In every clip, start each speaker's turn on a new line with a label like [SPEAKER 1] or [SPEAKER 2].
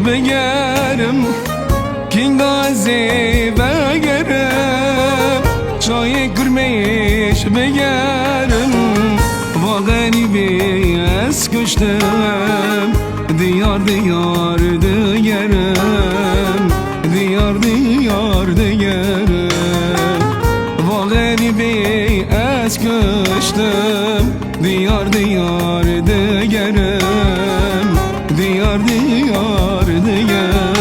[SPEAKER 1] بگرم کینگازی بگرم چای گرمیش بگرم با غریبی از کشتم دیار دیار دگرم دیار دیار دگرم با غریبی از کشتم دیار دیار دگرم دیار دیار دگرم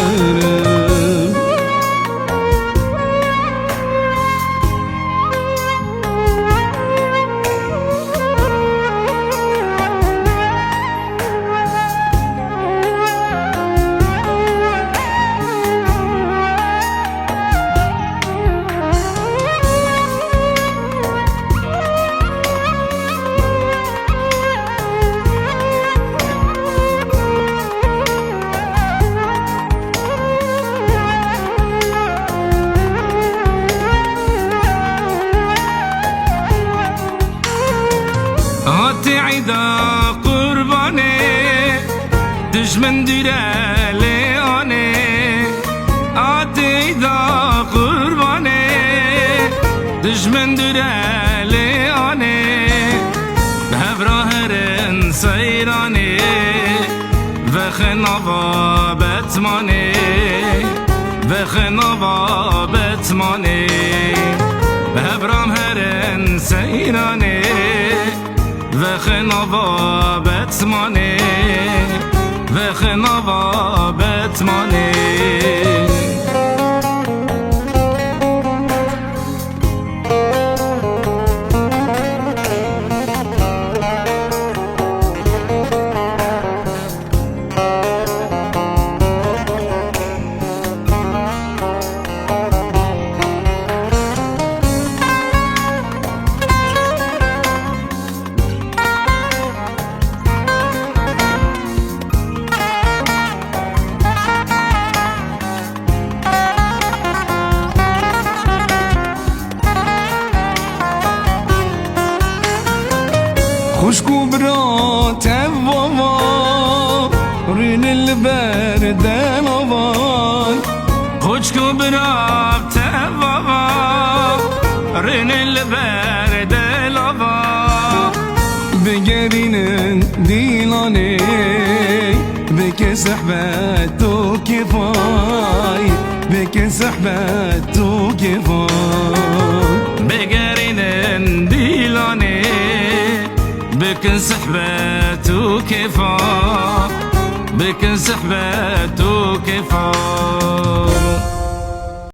[SPEAKER 1] عيدا قرباني دجمن ديرالي اني عيدا قرباني دجمن ديرالي اني بهبراهرن سيراني وخنابا بتماني وخنابا بتماني بهبراهرن سيراني وخنابا بتماني وخنابا بتماني خشكو برات بابا رين البرد نوال خشكو برات بابا رين البرد نوال بقرين ديلاني بك سحبتو كفاي بك سحبتو كفاي بقرين ديلاني بك سحبت وكفا بك سحبت وكفا